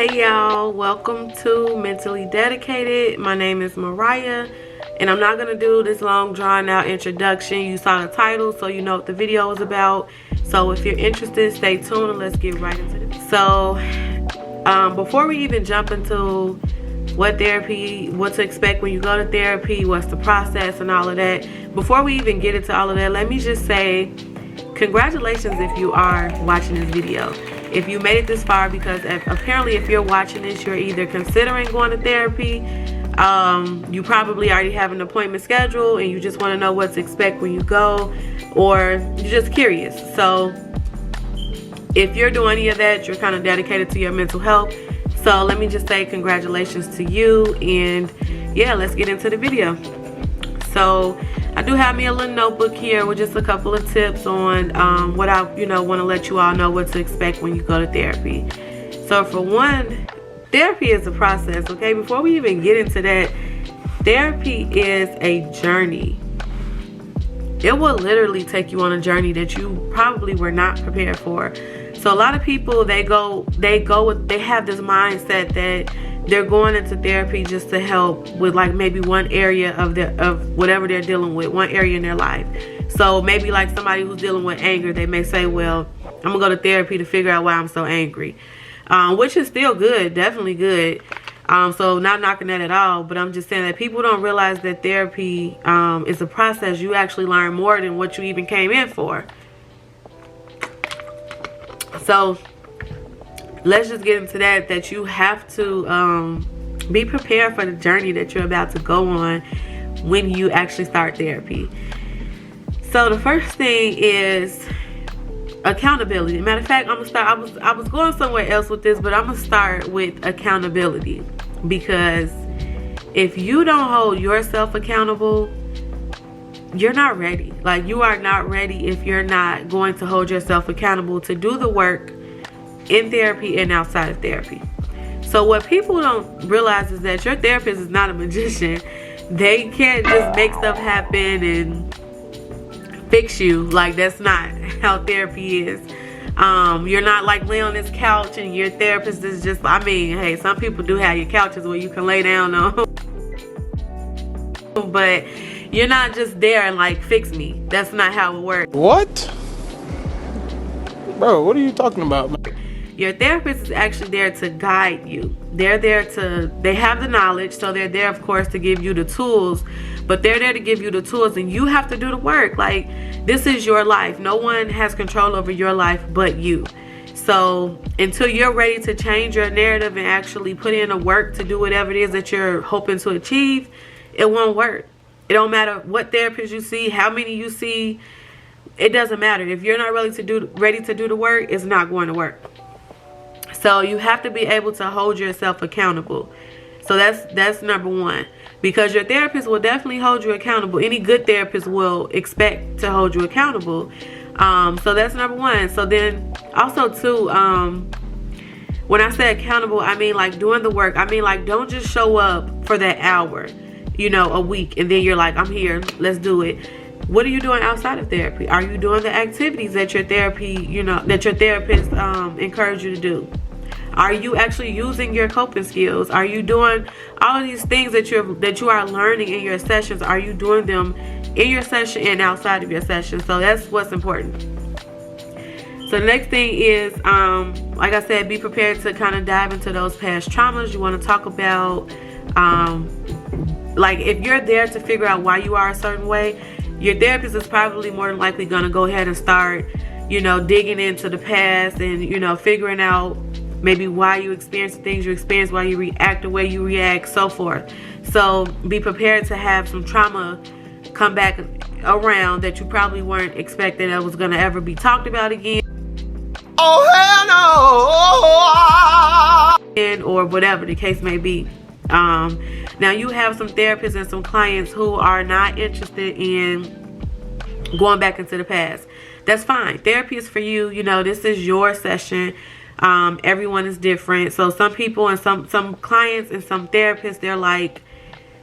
Hey y'all, welcome to Mentally Dedicated. My name is Mariah, and I'm not going to do this long drawn out introduction. You saw the title, so you know what the video is about. So if you're interested, stay tuned and let's get right into it. So before we even jump into what to expect when you go to therapy, what's the process and all of that, before we even get into all of that, let me just say congratulations if you are watching this video. If you made it this far, because apparently if you're watching this, you're either considering going to therapy, you probably already have an appointment scheduled and you just want to know what to expect when you go, or you're just curious. So if you're doing any of that, you're kind of dedicated to your mental health. So let me just say congratulations to you, and yeah, let's get into the video. So I do have me a little notebook here with just a couple of tips on what I want to let you all know what to expect when you go to therapy. So for one, therapy is a process, okay? Before we even get into that, therapy is a journey. It will literally take you on a journey that you probably were not prepared for. So a lot of people, they have this mindset that they're going into therapy just to help with like maybe one area of whatever they're dealing with, one area in their life. So maybe like somebody who's dealing with anger, they may say, well, I'm gonna go to therapy to figure out why I'm so angry, which is still good, definitely good. So not knocking that at all, but I'm just saying that people don't realize that therapy is a process. You actually learn more than what you even came in for. So let's just get into that you have to be prepared for the journey that you're about to go on when you actually start therapy. So the first thing is accountability. Matter of fact, I'm gonna start. I was going somewhere else with this, but I'm gonna start with accountability, because if you don't hold yourself accountable, you're not ready. Like, you are not ready if you're not going to hold yourself accountable to do the work in therapy and outside of therapy. So what people don't realize is that your therapist is not a magician. They can't just make stuff happen and fix you. Like, that's not how therapy is. You're not like laying on this couch and your therapist is just, I mean, hey, some people do have your couches where you can lay down on, but you're not just there and like, fix me. That's not how it works. What? Bro, what are you talking about, man? Your therapist is actually there to guide you. They have the knowledge, so they're there, of course, to give you the tools, but they're there to give you the tools and you have to do the work. Like, this is your life. No one has control over your life but you. So until you're ready to change your narrative and actually put in the work to do whatever it is that you're hoping to achieve, it won't work. It don't matter what therapist you see, how many you see, it doesn't matter. If you're not ready to do the work, it's not going to work. So you have to be able to hold yourself accountable. So that's number one, because your therapist will definitely hold you accountable. Any good therapist will expect to hold you accountable. So that's number one. So then also too, when I say accountable, I mean like doing the work. I mean like, don't just show up for that hour, a week, and then you're like, I'm here, let's do it. What are you doing outside of therapy? Are you doing the activities that your therapist encourage you to do? Are you actually using your coping skills? Are you doing all of these things that you are learning in your sessions? Are you doing them in your session and outside of your session? So that's what's important. So the next thing is, like I said, be prepared to kind of dive into those past traumas. You want to talk about, like, if you're there to figure out why you are a certain way, your therapist is probably more than likely going to go ahead and start, digging into the past and, figuring out maybe why you experience the things you experience, why you react the way you react, so forth. So be prepared to have some trauma come back around that you probably weren't expecting that was going to ever be talked about again. Oh, hell no! Or whatever the case may be. Now you have some therapists and some clients who are not interested in going back into the past. That's fine. Therapy is for you. This is your session. Everyone is different. So some people and some clients and some therapists, they're like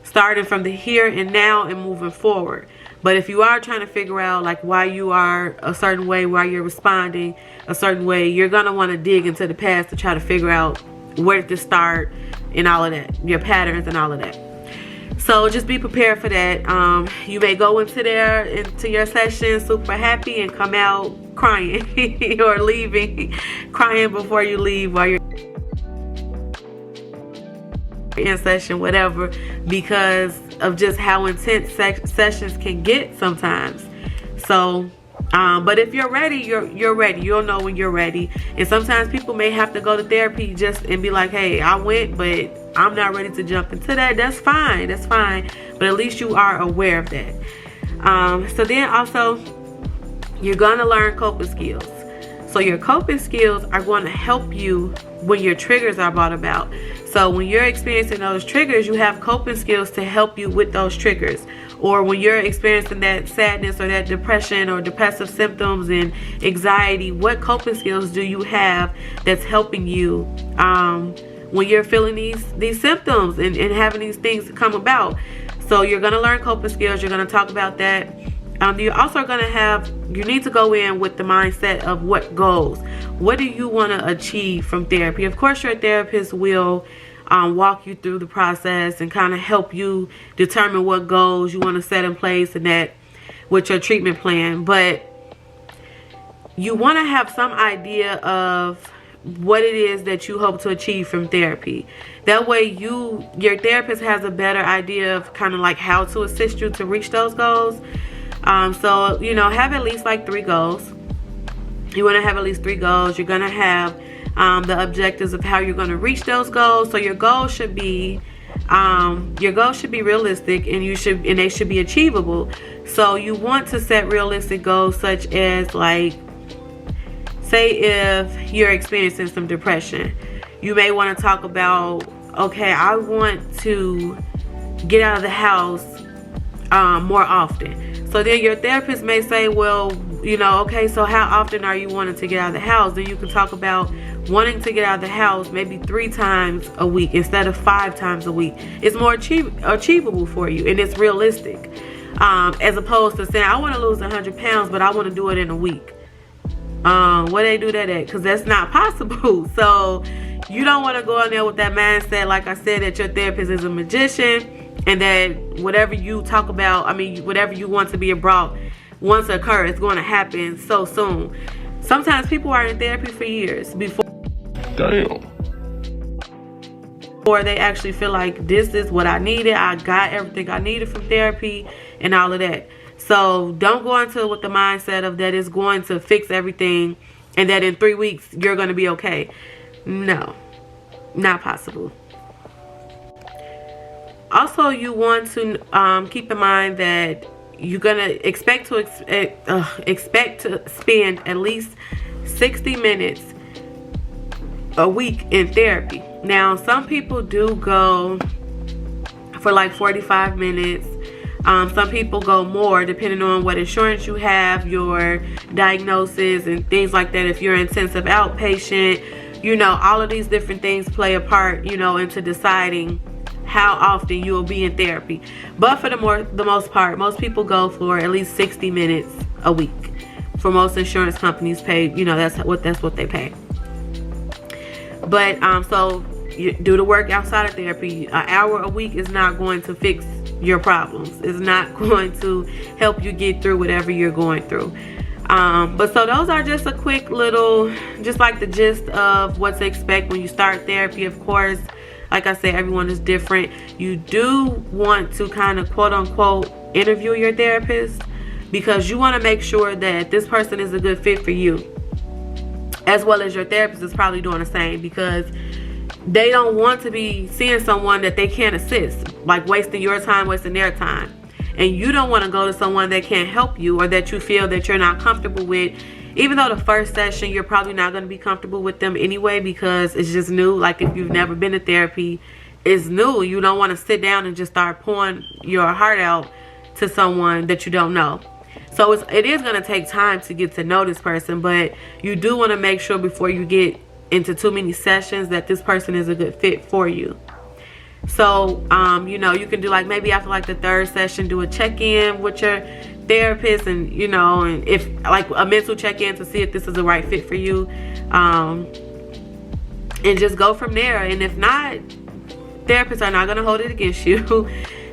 starting from the here and now and moving forward. But if you are trying to figure out like why you are a certain way, why you're responding a certain way, you're going to want to dig into the past to try to figure out where to start and all of that, your patterns and all of that. So just be prepared for that. You may go into your session super happy and come out crying or leaving crying before you leave while you're in session, whatever, because of just how intense sessions can get sometimes. So but if you're ready, you're ready. You'll know when you're ready. And sometimes people may have to go to therapy just and be like, hey, I went, but I'm not ready to jump into that. That's fine. That's fine. But at least you are aware of that. So then also, you're going to learn coping skills. So your coping skills are going to help you when your triggers are brought about. So when you're experiencing those triggers, you have coping skills to help you with those triggers. Or when you're experiencing that sadness or that depression or depressive symptoms and anxiety, what coping skills do you have that's helping you when you're feeling these symptoms and having these things come about? So you're going to learn coping skills. You're going to talk about that. You're also going to you need to go in with the mindset of what goals. What do you want to achieve from therapy? Of course, your therapist will walk you through the process and kind of help you determine what goals you want to set in place and that with your treatment plan. But you want to have some idea of what it is that you hope to achieve from therapy. That way your therapist has a better idea of kind of like how to assist you to reach those goals. So, have at least like 3 goals. You want to have at least 3 goals. You're going to have the objectives of how you're going to reach those goals. So your goals should be realistic, and they should be achievable. So you want to set realistic goals, such as, like, say if you're experiencing some depression, you may want to talk about, okay, I want to get out of the house more often. So then your therapist may say, well, okay, so how often are you wanting to get out of the house? Then you can talk about wanting to get out of the house maybe 3 times a week instead of 5 times a week. It's more achievable for you, and it's realistic. As opposed to saying, I want to lose 100 pounds, but I want to do it in a week. Where they do that at? Because that's not possible. So you don't want to go in there with that mindset, like I said, that your therapist is a magician, and that whatever you talk about, whatever you want to be brought once occur, it's going to happen so soon. Sometimes people are in therapy for years before they actually feel like this is what I needed. I got everything I needed from therapy and all of that. So don't go into it with the mindset of that it's going to fix everything and that in 3 weeks you're going to be okay. No, not possible. Also, you want to keep in mind that you're gonna expect to spend at least 60 minutes a week in therapy. Now, some people do go for like 45 minutes. Some people go more depending on what insurance you have, your diagnosis, and things like that. If you're intensive outpatient, all of these different things play a part, into deciding how often you will be in therapy. But for the most part, most people go for at least 60 minutes a week. For most insurance companies pay, that's what they pay. But so you do the work outside of therapy. An hour a week is not going to fix your problems. It's not going to help you get through whatever you're going through. But so those are just a quick little, just like the gist of what to expect when you start therapy. Of course, like I said, everyone is different. You do want to kind of quote unquote interview your therapist, because you want to make sure that this person is a good fit for you, as well as your therapist is probably doing the same, because they don't want to be seeing someone that they can't assist, like wasting your time, wasting their time. And you don't want to go to someone that can't help you or that you feel that you're not comfortable with. Even though the first session you're probably not going to be comfortable with them anyway, because it's just new. Like if you've never been to therapy, it's new. You don't want to sit down and just start pouring your heart out to someone that you don't know. So it is going to take time to get to know this person, but you do want to make sure before you get into too many sessions that this person is a good fit for you. So you can do like maybe after like the 3rd session, do a check-in with your therapist, and and if like a mental check-in to see if this is the right fit for you. and just go from there. And if not, therapists are not going to hold it against you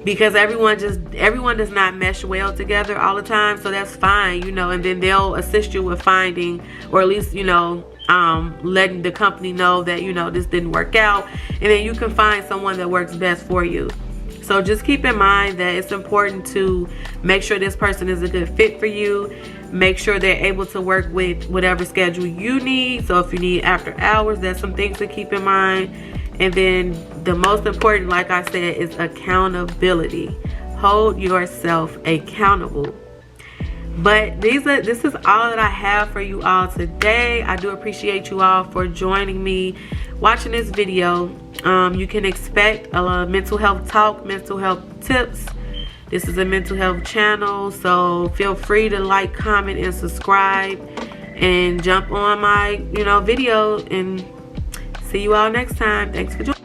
because everyone does not mesh well together all the time. So that's fine, you know, and then they'll assist you with finding, or at least, you know, letting the company know that, you know, this didn't work out, and then you can find someone that works best for you. So just keep in mind that it's important to make sure this person is a good fit for you. Make sure they're able to work with whatever schedule you need. So if you need after hours, that's some things to keep in mind. And then the most important, like I said, is accountability. Hold yourself accountable. But this is all that I have for you all today. I do appreciate you all for joining me, watching this video. You can expect a mental health talk, mental health tips. This is a mental health channel, so feel free to like, comment, and subscribe, and jump on my, you know, video. And see you all next time. Thanks for joining.